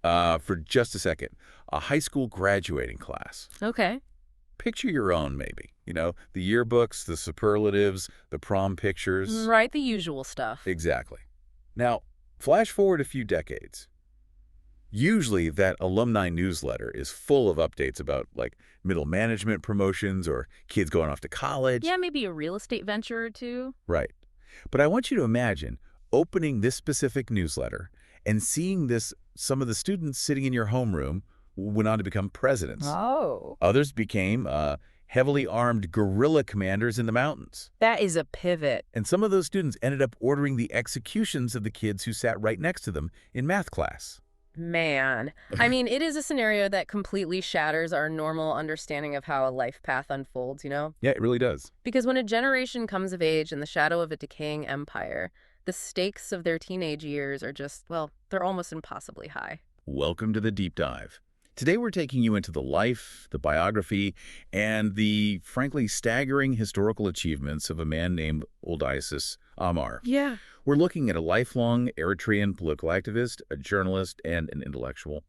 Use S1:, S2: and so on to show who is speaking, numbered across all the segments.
S1: For just a second. A high school graduating class.
S2: Okay.
S1: Picture your own, maybe. The yearbooks, the superlatives, the prom pictures.
S2: Right, the usual stuff.
S1: Exactly. Now, flash forward a few decades. Usually that alumni newsletter is full of updates about, like, middle management promotions or kids going off to college.
S2: Yeah, maybe a real estate venture or two.
S1: Right. But I want you to imagine opening this specific newsletter and seeing some of the students sitting in your homeroom went on to become presidents.
S2: Oh.
S1: Others became heavily armed guerrilla commanders in the mountains.
S2: That is a pivot.
S1: And some of those students ended up ordering the executions of the kids who sat right next to them in math class.
S2: Man. I mean, it is a scenario that completely shatters our normal understanding of how a life path unfolds,
S1: Yeah, it really does.
S2: Because when a generation comes of age in the shadow of a decaying empire, the stakes of their teenage years are just, well, they're almost impossibly high.
S1: Welcome to the Deep Dive. Today we're taking you into the life, the biography, and the, frankly, staggering historical achievements of a man named Woldeyesus Ammar.
S2: Yeah.
S1: We're looking at a lifelong Eritrean political activist, a journalist, and an intellectual.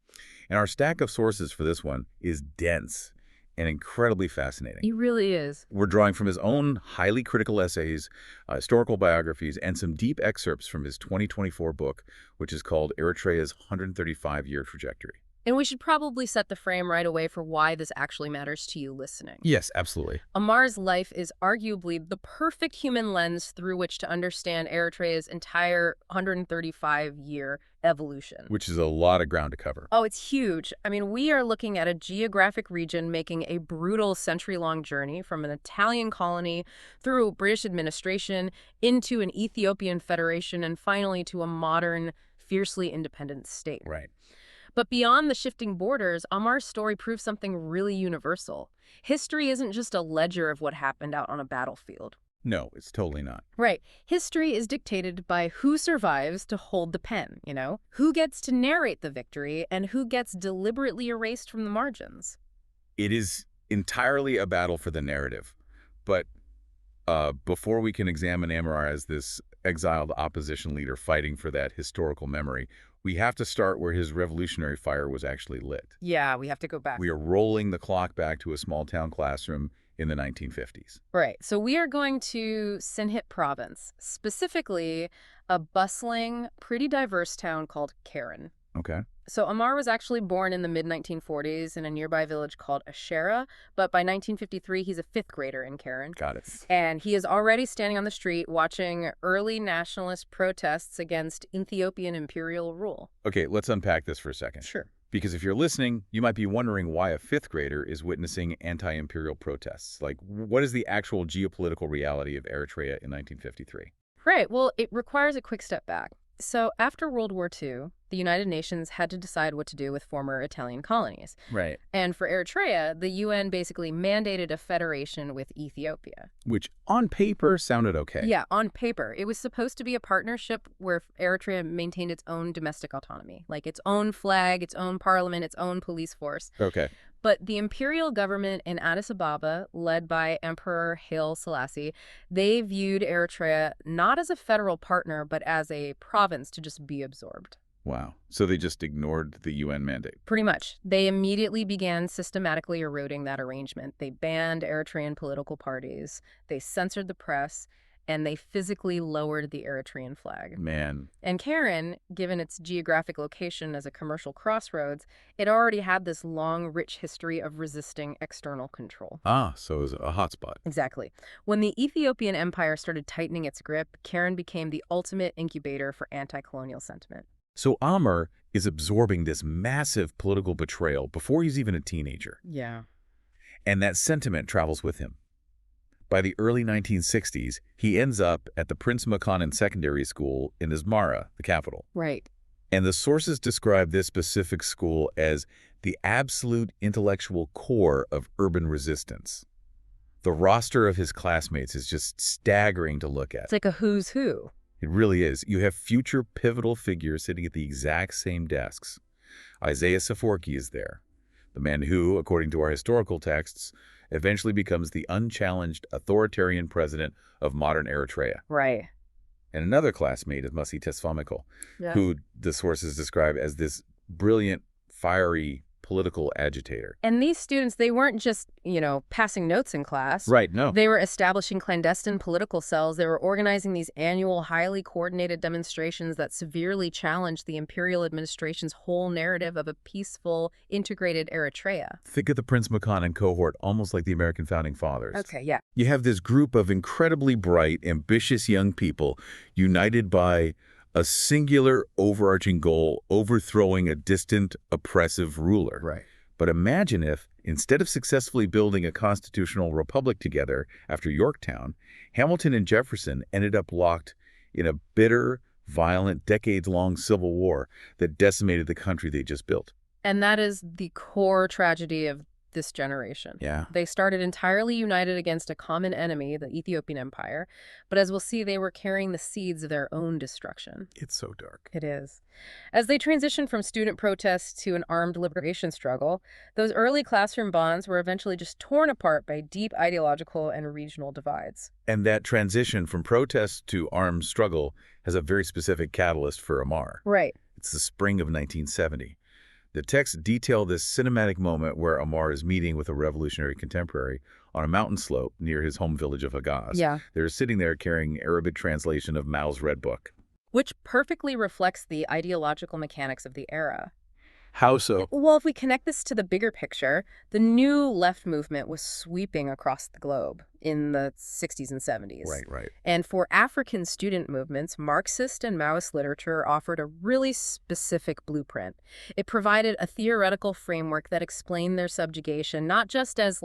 S1: And our stack of sources for this one is dense and incredibly fascinating.
S2: He really is.
S1: We're drawing from his own highly critical essays, historical biographies, and some deep excerpts from his 2024 book, which is called Eritrea's 135-Year Trajectory.
S2: And we should probably set the frame right away for why this actually matters to you listening.
S1: Yes, absolutely.
S2: Ammar's life is arguably the perfect human lens through which to understand Eritrea's entire 135-year evolution.
S1: Which is a lot of ground to cover.
S2: Oh, it's huge. I mean, we are looking at a geographic region making a brutal century-long journey from an Italian colony through British administration into an Ethiopian federation and finally to a modern, fiercely independent state.
S1: Right.
S2: But beyond the shifting borders, Ammar's story proves something really universal. History isn't just a ledger of what happened out on a battlefield.
S1: No, it's totally not.
S2: Right. History is dictated by who survives to hold the pen, Who gets to narrate the victory and who gets deliberately erased from the margins.
S1: It is entirely a battle for the narrative. But before we can examine Ammar as this exiled opposition leader fighting for that historical memory, we have to start where his revolutionary fire was actually lit.
S2: Yeah, we have to go back.
S1: We are rolling the clock back to a small-town classroom in the 1950s.
S2: Right. So we are going to Sinhit province, specifically a bustling, pretty diverse town called Keren.
S1: Okay.
S2: So Ammar was actually born in the mid-1940s in a nearby village called Ashera, but by 1953, he's a fifth grader in Keren.
S1: Got it.
S2: And he is already standing on the street watching early nationalist protests against Ethiopian imperial rule.
S1: Okay, let's unpack this for a second.
S2: Sure.
S1: Because if you're listening, you might be wondering why a fifth grader is witnessing anti-imperial protests. Like, what is the actual geopolitical reality of Eritrea in 1953?
S2: Right. Well, it requires a quick step back. So after World War II, the United Nations had to decide what to do with former Italian colonies.
S1: Right.
S2: And for Eritrea, the UN basically mandated a federation with Ethiopia.
S1: Which, on paper, sounded okay.
S2: Yeah, on paper. It was supposed to be a partnership where Eritrea maintained its own domestic autonomy, like its own flag, its own parliament, its own police force.
S1: Okay.
S2: But the imperial government in Addis Ababa, led by Emperor Haile Selassie, they viewed Eritrea not as a federal partner, but as a province to just be absorbed.
S1: Wow. So they just ignored the UN mandate.
S2: Pretty much. They immediately began systematically eroding that arrangement. They banned Eritrean political parties, they censored the press, and they physically lowered the Eritrean flag.
S1: Man.
S2: And Keren, given its geographic location as a commercial crossroads, it already had this long, rich history of resisting external control.
S1: Ah, so it was a hotspot.
S2: Exactly. When the Ethiopian empire started tightening its grip, Keren became the ultimate incubator for anti-colonial sentiment.
S1: So Ammar is absorbing this massive political betrayal before he's even a teenager.
S2: Yeah.
S1: And that sentiment travels with him. By the early 1960s, he ends up at the Prince Makanan Secondary School in Asmara, the capital.
S2: Right.
S1: And the sources describe this specific school as the absolute intellectual core of urban resistance. The roster of his classmates is just staggering to look at.
S2: It's like a who's who.
S1: It really is. You have future pivotal figures sitting at the exact same desks. Isaias Afwerki is there, the man who, according to our historical texts, eventually becomes the unchallenged authoritarian president of modern Eritrea.
S2: Right.
S1: And another classmate is Masi Tesfamikul,
S2: Yeah.
S1: who the sources describe as this brilliant, fiery political agitator.
S2: And these students, they weren't just, passing notes in class.
S1: Right, no.
S2: They were establishing clandestine political cells. They were organizing these annual, highly coordinated demonstrations that severely challenged the imperial administration's whole narrative of a peaceful, integrated Eritrea.
S1: Think of the Prince Makonnen cohort, almost like the American Founding Fathers.
S2: Okay, yeah.
S1: You have this group of incredibly bright, ambitious young people united by a singular overarching goal, overthrowing a distant, oppressive ruler.
S3: Right.
S1: But imagine if, instead of successfully building a constitutional republic together after Yorktown, Hamilton and Jefferson ended up locked in a bitter, violent, decades-long civil war that decimated the country they just built.
S2: And that is the core tragedy of this generation.
S1: Yeah.
S2: They started entirely united against a common enemy, the Ethiopian Empire, but as we'll see, they were carrying the seeds of their own destruction.
S1: It's so dark.
S2: It is. As they transitioned from student protests to an armed liberation struggle, those early classroom bonds were eventually just torn apart by deep ideological and regional divides.
S1: And that transition from protest to armed struggle has a very specific catalyst for Ammar.
S2: Right.
S1: It's the spring of 1970. The texts detail this cinematic moment where Ammar is meeting with a revolutionary contemporary on a mountain slope near his home village of Hagaz.
S2: Yeah.
S1: They're sitting there carrying Arabic translation of Mao's Red Book.
S2: Which perfectly reflects the ideological mechanics of the era.
S3: How so?
S2: Well, if we connect this to the bigger picture, the new left movement was sweeping across the globe in the 60s and 70s.
S1: Right.
S2: And for African student movements, Marxist and Maoist literature offered a really specific blueprint. It provided a theoretical framework that explained their subjugation, not just as,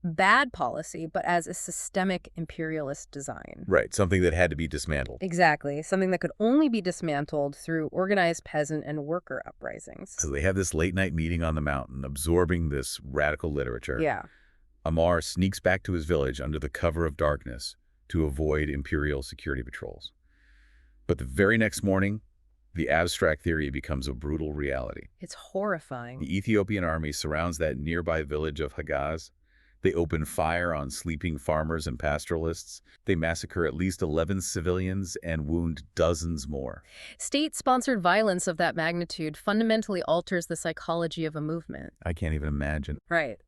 S2: bad policy, but as a systemic imperialist design.
S1: Right, something that had to be dismantled.
S2: Exactly, something that could only be dismantled through organized peasant and worker uprisings.
S1: So they have this late-night meeting on the mountain, absorbing this radical literature.
S2: Yeah.
S1: Ammar sneaks back to his village under the cover of darkness to avoid imperial security patrols. But the very next morning, the abstract theory becomes a brutal reality.
S2: It's horrifying.
S1: The Ethiopian army surrounds that nearby village of Hagaz. They open fire on sleeping farmers and pastoralists. They massacre at least 11 civilians and wound dozens more.
S2: State-sponsored violence of that magnitude fundamentally alters the psychology of a movement.
S1: I can't even imagine.
S2: Right.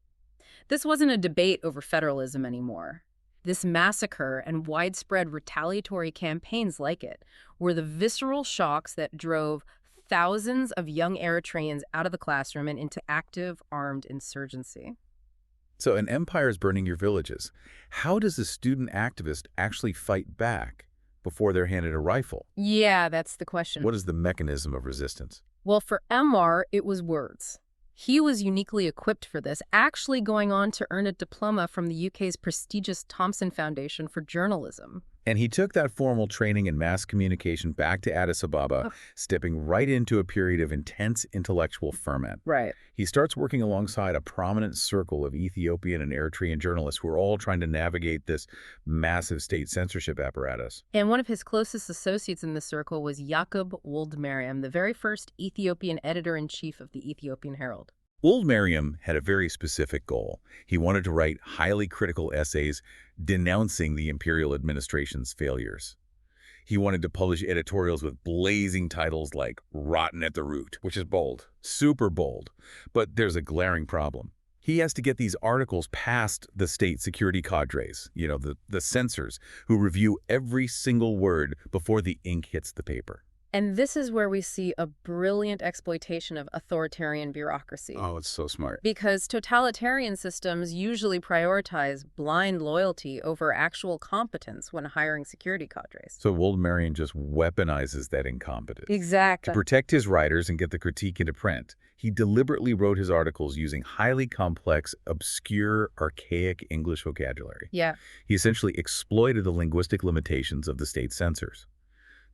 S2: This wasn't a debate over federalism anymore. This massacre and widespread retaliatory campaigns like it were the visceral shocks that drove thousands of young Eritreans out of the classroom and into active armed insurgency.
S1: So an empire is burning your villages. How does a student activist actually fight back before they're handed a rifle?
S2: Yeah, that's the question.
S1: What is the mechanism of resistance?
S2: Well, for Ammar, it was words. He was uniquely equipped for this, actually going on to earn a diploma from the UK's prestigious Thomson Foundation for Journalism.
S1: And he took that formal training in mass communication back to Addis Ababa, stepping right into a period of intense intellectual ferment.
S2: Right.
S1: He starts working alongside a prominent circle of Ethiopian and Eritrean journalists who are all trying to navigate this massive state censorship apparatus.
S2: And one of his closest associates in the circle was Jacob Woldeyesus, the very first Ethiopian editor-in-chief of the Ethiopian Herald.
S1: Woldeyesus had a very specific goal. He wanted to write highly critical essays denouncing the imperial administration's failures. He wanted to publish editorials with blazing titles like Rotten at the Root, which is bold, super bold. But there's a glaring problem. He has to get these articles past the state security cadres, the censors, who review every single word before the ink hits the paper.
S2: And this is where we see a brilliant exploitation of authoritarian bureaucracy.
S3: Oh, it's so smart.
S2: Because totalitarian systems usually prioritize blind loyalty over actual competence when hiring security cadres.
S1: So Woldeyesus just weaponizes that incompetence.
S2: Exactly.
S1: To protect his writers and get the critique into print, he deliberately wrote his articles using highly complex, obscure, archaic English vocabulary.
S2: Yeah.
S1: He essentially exploited the linguistic limitations of the state censors.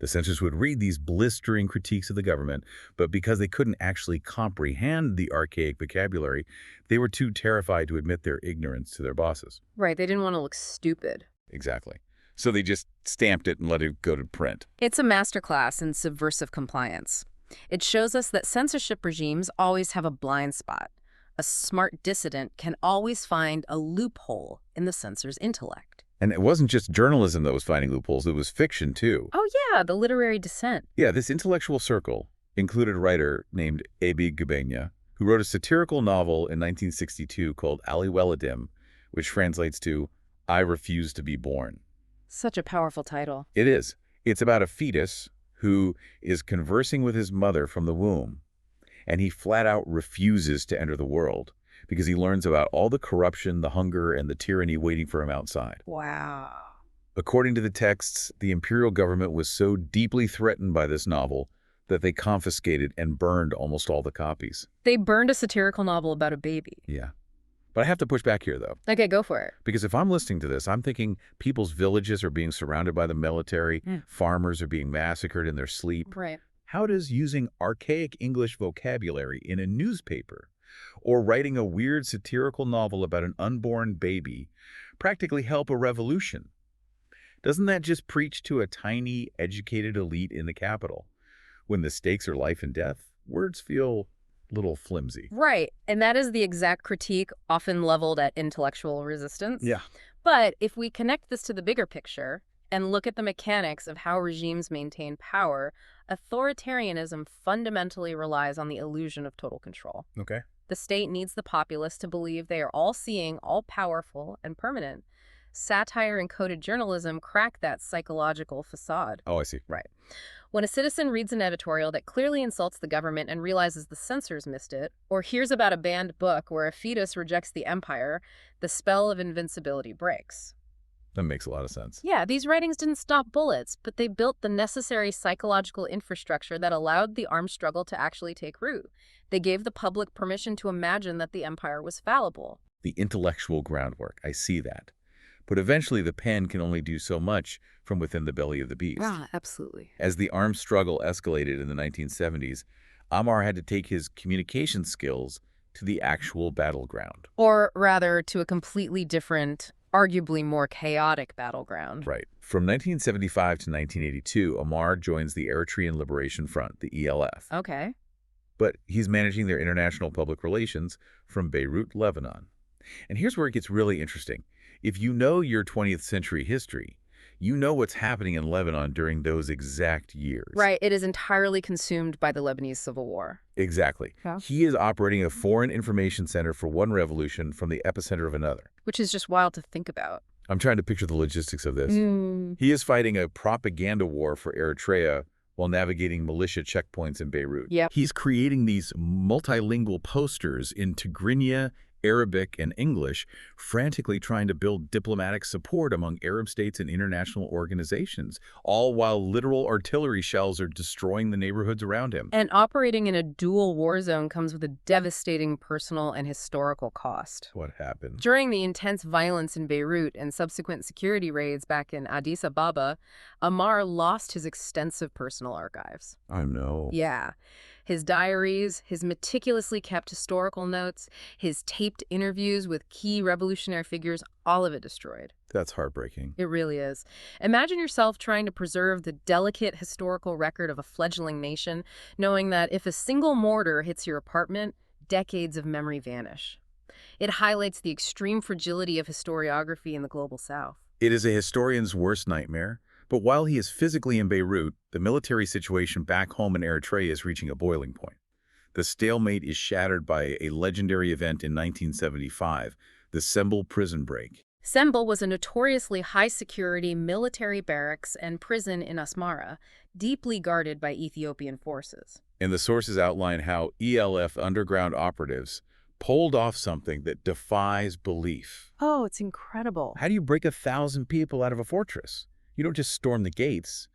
S1: The censors would read these blistering critiques of the government, but because they couldn't actually comprehend the archaic vocabulary, they were too terrified to admit their ignorance to their bosses.
S2: Right, they didn't want to look stupid.
S1: Exactly. So they just stamped it and let it go to print.
S2: It's a masterclass in subversive compliance. It shows us that censorship regimes always have a blind spot. A smart dissident can always find a loophole in the censor's intellect.
S1: And it wasn't just journalism that was finding loopholes, it was fiction too.
S2: Oh yeah, the literary dissent.
S1: Yeah, this intellectual circle, included a writer named A.B. Gubenya, who wrote a satirical novel in 1962 called Ali Weladim, which translates to I Refuse to Be Born.
S2: Such a powerful title.
S1: It is. It's about a fetus who is conversing with his mother from the womb, and he flat out refuses to enter the world because he learns about all the corruption, the hunger, and the tyranny waiting for him outside.
S2: Wow.
S1: According to the texts, the imperial government was so deeply threatened by this novel that they confiscated and burned almost all the copies.
S2: They burned a satirical novel about a baby.
S1: Yeah. But I have to push back here, though.
S2: Okay, go for it.
S1: Because if I'm listening to this, I'm thinking people's villages are being surrounded by the military, farmers are being massacred in their sleep.
S2: Right.
S1: How does using archaic English vocabulary in a newspaper or writing a weird satirical novel about an unborn baby practically help a revolution? Doesn't that just preach to a tiny, educated elite in the capital? When the stakes are life and death, words feel a little flimsy.
S2: Right. And that is the exact critique often leveled at intellectual resistance.
S1: Yeah.
S2: But if we connect this to the bigger picture and look at the mechanics of how regimes maintain power, authoritarianism fundamentally relies on the illusion of total control.
S1: Okay.
S2: The state needs the populace to believe they are all-seeing, all-powerful, and permanent. Satire and coded journalism crack that psychological facade.
S1: Oh, I see.
S2: Right. When a citizen reads an editorial that clearly insults the government and realizes the censors missed it, or hears about a banned book where a fetus rejects the empire, the spell of invincibility breaks.
S1: That makes a lot of sense.
S2: Yeah, these writings didn't stop bullets, but they built the necessary psychological infrastructure that allowed the armed struggle to actually take root. They gave the public permission to imagine that the empire was fallible.
S1: The intellectual groundwork, I see that. But eventually the pen can only do so much from within the belly of the beast.
S2: Ah, absolutely.
S1: As the armed struggle escalated in the 1970s, Ammar had to take his communication skills to the actual battleground.
S2: Or rather, to a completely different, arguably more chaotic battleground.
S1: Right. From 1975 to 1982, Ammar joins the Eritrean Liberation Front, the ELF.
S2: Okay.
S1: But he's managing their international public relations from Beirut, Lebanon. And here's where it gets really interesting. If you know your 20th century history, you know what's happening in Lebanon during those exact years.
S2: Right. It is entirely consumed by the Lebanese Civil War.
S1: Exactly.
S2: Yeah.
S1: He is operating a foreign information center for one revolution from the epicenter of another.
S2: Which is just wild to think about.
S1: I'm trying to picture the logistics of this. He is fighting a propaganda war for Eritrea while navigating militia checkpoints in Beirut.
S2: Yep.
S1: He's creating these multilingual posters in Tigrinya, Arabic, and English, frantically trying to build diplomatic support among Arab states and international organizations, all while literal artillery shells are destroying the neighborhoods around him.
S2: And operating in a dual war zone comes with a devastating personal and historical cost.
S1: What happened?
S2: During the intense violence in Beirut and subsequent security raids back in Addis Ababa, Ammar lost his extensive personal archives.
S1: I know.
S2: Yeah. His diaries, his meticulously kept historical notes, his taped interviews with key revolutionary figures, all of it destroyed.
S1: That's heartbreaking.
S2: It really is. Imagine yourself trying to preserve the delicate historical record of a fledgling nation, knowing that if a single mortar hits your apartment, decades of memory vanish. It highlights the extreme fragility of historiography in the global South.
S1: It is a historian's worst nightmare. But while he is physically in Beirut, the military situation back home in Eritrea is reaching a boiling point. The stalemate is shattered by a legendary event in 1975, the Semble prison break.
S2: Semble was a notoriously high-security military barracks and prison in Asmara, deeply guarded by Ethiopian forces.
S1: And the sources outline how ELF underground operatives pulled off something that defies belief.
S2: Oh, it's incredible.
S1: How do you break 1,000 people out of a fortress? You don't just storm the gates.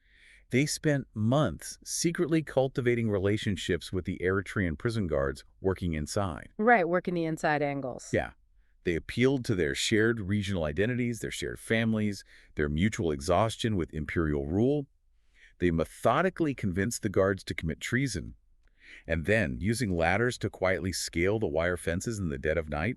S1: They spent months secretly cultivating relationships with the Eritrean prison guards working inside.
S2: Right, working the inside angles.
S1: Yeah. They appealed to their shared regional identities, their shared families, their mutual exhaustion with imperial rule. They methodically convinced the guards to commit treason. And then, using ladders to quietly scale the wire fences in the dead of night,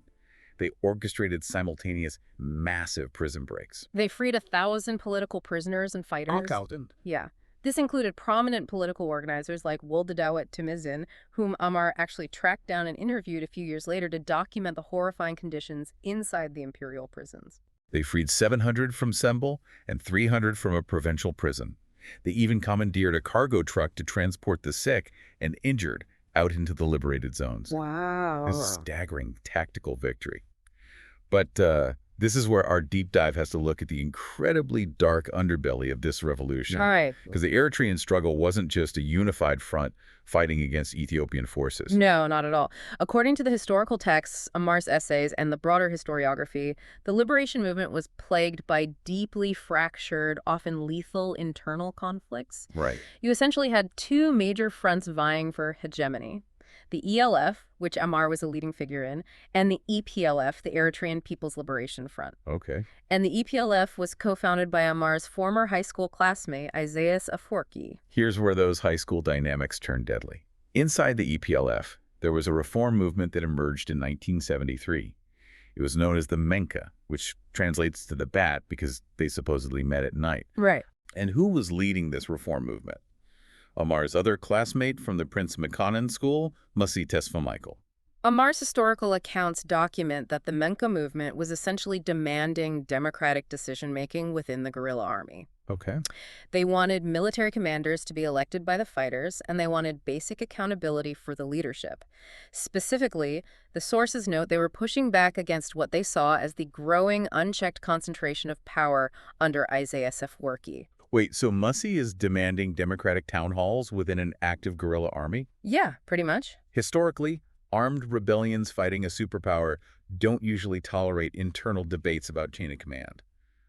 S1: they orchestrated simultaneous, massive prison breaks.
S2: They freed 1,000 political prisoners and fighters.
S1: 1,000?
S2: Yeah. This included prominent political organizers like Woldeyesus Ammar, whom Ammar actually tracked down and interviewed a few years later to document the horrifying conditions inside the imperial prisons.
S1: They freed 700 from Semble and 300 from a provincial prison. They even commandeered a cargo truck to transport the sick and injured out into the liberated zones. This is a
S2: Wow.
S1: staggering tactical victory. But this is where our deep dive has to look at the incredibly dark underbelly of this revolution.
S2: All right.
S1: Because the Eritrean struggle wasn't just a unified front fighting against Ethiopian forces.
S2: No, not at all. According to the historical texts, Ammar's essays, and the broader historiography, the liberation movement was plagued by deeply fractured, often lethal internal conflicts.
S1: Right.
S2: You essentially had two major fronts vying for hegemony. The ELF, which Ammar was a leading figure in, and the EPLF, the Eritrean People's Liberation Front.
S1: Okay.
S2: And the EPLF was co-founded by Ammar's former high school classmate, Isaías Afwerki.
S1: Here's where those high school dynamics turned deadly. Inside the EPLF, there was a reform movement that emerged in 1973. It was known as the Menka, which translates to the bat because they supposedly met at night.
S2: Right.
S1: And who was leading this reform movement? Ammar's other classmate from the Prince Makanan School, Musi Tesfamichael.
S2: Ammar's historical accounts document that the Menka movement was essentially demanding democratic decision-making within the guerrilla army.
S1: Okay.
S2: They wanted military commanders to be elected by the fighters, and they wanted basic accountability for the leadership. Specifically, the sources note they were pushing back against what they saw as the growing, unchecked concentration of power under Isaías Afwerki.
S1: Wait, so Musi is demanding democratic town halls within an active guerrilla army?
S2: Yeah, pretty much.
S1: Historically, armed rebellions fighting a superpower don't usually tolerate internal debates about chain of command.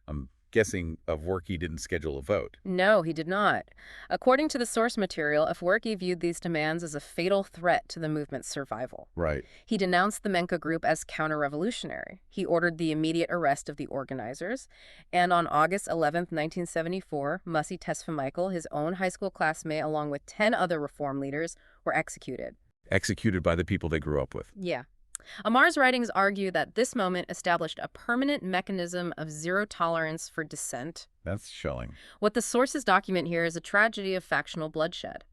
S1: I'm guessing Afwerki didn't schedule a vote.
S2: No, he did not. According to the source material, Afwerki viewed these demands as a fatal threat to the movement's survival.
S1: Right.
S2: He denounced the Menka group as counter-revolutionary. He ordered the immediate arrest of the organizers. And on August 11, 1974, Musi Tesfamichael, his own high school classmate, along with 10 other reform leaders, were executed.
S1: Executed by the people they grew up with.
S2: Yeah. Ammar's writings argue that this moment established a permanent mechanism of zero tolerance for dissent.
S1: That's chilling.
S2: What the sources document here is a tragedy of factional bloodshed.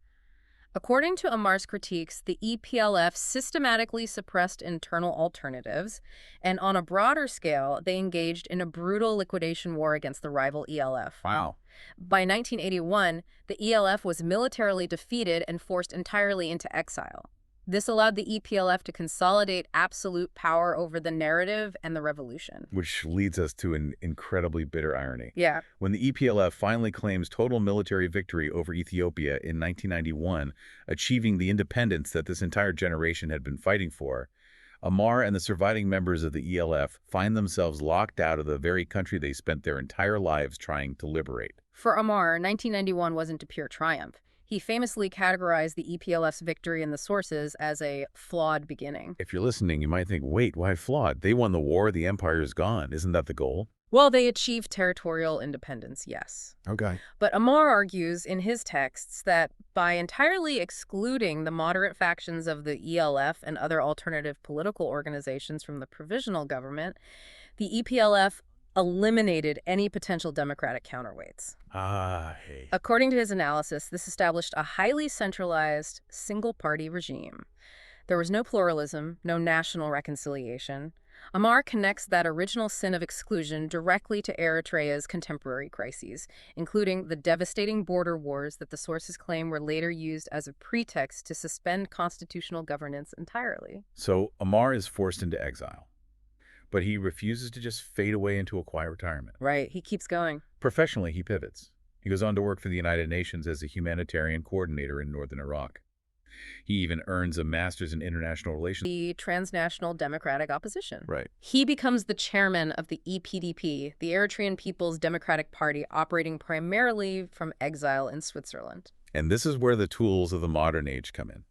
S2: According to Ammar's critiques, the EPLF systematically suppressed internal alternatives, and on a broader scale, they engaged in a brutal liquidation war against the rival ELF.
S1: Wow.
S2: By 1981, the ELF was militarily defeated and forced entirely into exile. This allowed the EPLF to consolidate absolute power over the narrative and the revolution.
S1: Which leads us to an incredibly bitter irony.
S2: Yeah.
S1: When the EPLF finally claims total military victory over Ethiopia in 1991, achieving the independence that this entire generation had been fighting for, Ammar and the surviving members of the ELF find themselves locked out of the very country they spent their entire lives trying to liberate.
S2: For Ammar, 1991 wasn't a pure triumph. He famously categorized the EPLF's victory in the sources as a flawed beginning.
S1: If you're listening, you might think, wait, why flawed? They won the war, the empire is gone. Isn't that the goal?
S2: Well, they achieved territorial independence, yes.
S1: Okay.
S2: But Ammar argues in his texts that by entirely excluding the moderate factions of the ELF and other alternative political organizations from the provisional government, the EPLF eliminated any potential democratic counterweights.
S1: Hey.
S2: According to his analysis, this established a highly centralized, single-party regime. There was no pluralism, no national reconciliation. Ammar connects that original sin of exclusion directly to Eritrea's contemporary crises, including the devastating border wars that the sources claim were later used as a pretext to suspend constitutional governance entirely.
S1: So Ammar is forced into exile, but he refuses to just fade away into a quiet retirement.
S2: Right, he keeps going.
S1: Professionally, he pivots. He goes on to work for the United Nations as a humanitarian coordinator in northern Iraq. He even earns a master's in international relations.
S2: The transnational democratic opposition.
S1: Right.
S2: He becomes the chairman of the EPDP, the Eritrean People's Democratic Party, operating primarily from exile in Switzerland.
S1: And this is where the tools of the modern age come in.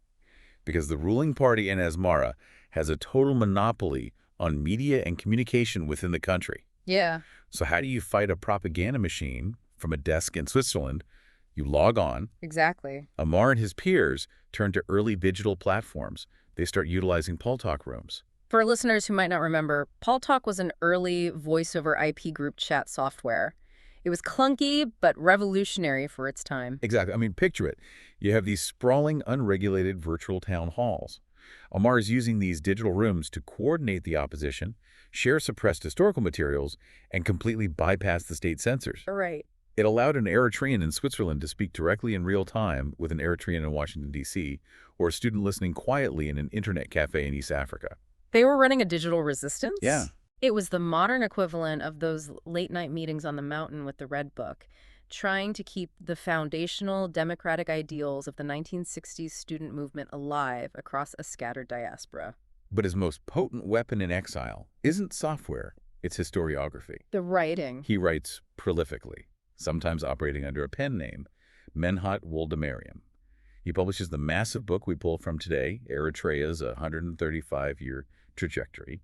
S1: Because the ruling party in Asmara has a total monopoly on media and communication within the country.
S2: Yeah.
S1: So how do you fight a propaganda machine from a desk in Switzerland? You log on.
S2: Exactly.
S1: Ammar and his peers turn to early digital platforms. They start utilizing Paltalk rooms.
S2: For listeners who might not remember, Paltalk was an early voice-over IP group chat software. It was clunky, but revolutionary for its time.
S1: Exactly. I mean, picture it. You have these sprawling, unregulated virtual town halls. Ammar is using these digital rooms to coordinate the opposition, share suppressed historical materials, and completely bypass the state censors.
S2: Right.
S1: It allowed an Eritrean in Switzerland to speak directly in real time with an Eritrean in Washington, D.C., or a student listening quietly in an internet cafe in East Africa.
S2: They were running a digital resistance?
S1: Yeah.
S2: It was the modern equivalent of those late-night meetings on the mountain with the Red Book, trying to keep the foundational democratic ideals of the 1960s student movement alive across a scattered diaspora.
S1: But his most potent weapon in exile isn't software, it's historiography.
S2: The writing.
S1: He writes prolifically, sometimes operating under a pen name, Menhat Woldemariam. He publishes the massive book we pull from today, Eritrea's 135-year trajectory,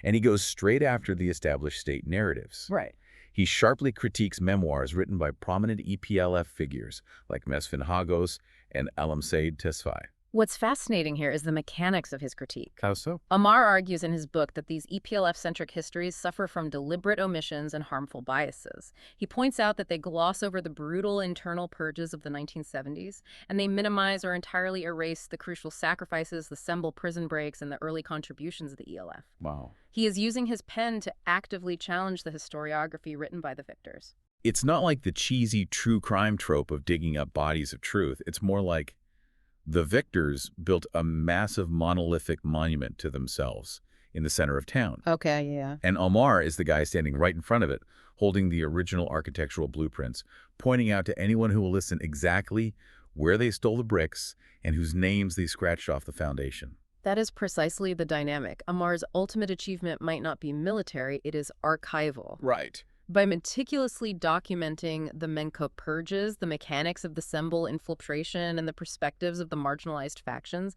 S1: and he goes straight after the established state narratives.
S2: Right.
S1: He sharply critiques memoirs written by prominent EPLF figures like Mesfin Hagos and Alamsaid Tesfaye.
S2: What's fascinating here is the mechanics of his critique.
S3: How so?
S2: Ammar argues in his book that these EPLF-centric histories suffer from deliberate omissions and harmful biases. He points out that they gloss over the brutal internal purges of the 1970s, and they minimize or entirely erase the crucial sacrifices, the Semble prison breaks, and the early contributions of the ELF.
S3: Wow.
S2: He is using his pen to actively challenge the historiography written by the victors.
S1: It's not like the cheesy true crime trope of digging up bodies of truth. It's more like the victors built a massive monolithic monument to themselves in the center of town.
S2: Okay, yeah.
S1: And Ammar is the guy standing right in front of it, holding the original architectural blueprints, pointing out to anyone who will listen exactly where they stole the bricks and whose names they scratched off the foundation.
S2: That is precisely the dynamic. Ammar's ultimate achievement might not be military, it is archival.
S3: Right.
S2: By meticulously documenting the Menko purges, the mechanics of the Semble infiltration, and the perspectives of the marginalized factions,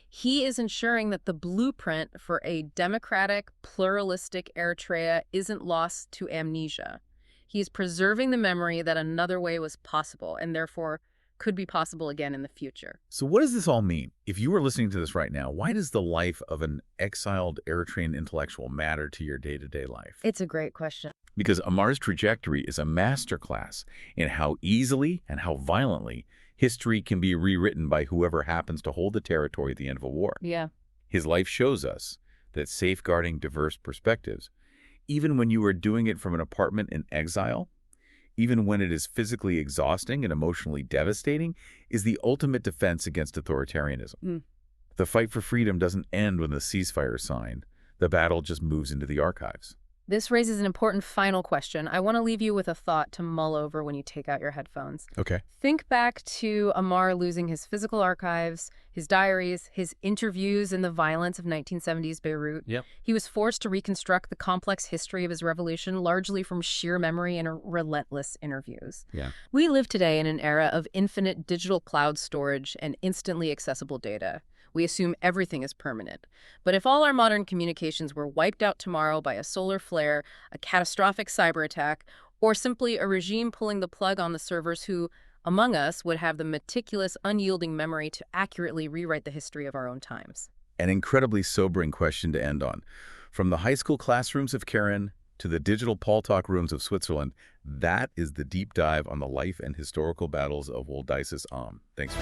S2: he is ensuring that the blueprint for a democratic, pluralistic Eritrea isn't lost to amnesia. He is preserving the memory that another way was possible, and therefore could be possible again in the future.
S1: So what does this all mean? If you were listening to this right now, why does the life of an exiled Eritrean intellectual matter to your day-to-day life?
S2: It's a great question.
S1: Because Ammar's trajectory is a masterclass in how easily and how violently history can be rewritten by whoever happens to hold the territory at the end of a war.
S2: Yeah.
S1: His life shows us that safeguarding diverse perspectives, even when you are doing it from an apartment in exile, even when it is physically exhausting and emotionally devastating, is the ultimate defense against authoritarianism. The fight for freedom doesn't end when the ceasefire is signed. The battle just moves into the archives.
S2: This raises an important final question. I want to leave you with a thought to mull over when you take out your headphones.
S1: Okay.
S2: Think back to Ammar losing his physical archives, his diaries, his interviews in the violence of 1970s Beirut.
S3: Yep.
S2: He was forced to reconstruct the complex history of his revolution largely from sheer memory and relentless interviews.
S1: Yeah.
S2: We live today in an era of infinite digital cloud storage and instantly accessible data. We assume everything is permanent. But if all our modern communications were wiped out tomorrow by a solar flare, a catastrophic cyber attack, or simply a regime pulling the plug on the servers who, among us, would have the meticulous, unyielding memory to accurately rewrite the history of our own times?
S1: An incredibly sobering question to end on. From the high school classrooms of Karen to the digital Paul Talk rooms of Switzerland, that is the deep dive on the life and historical battles of Woldeyesus Ammar. Thanks for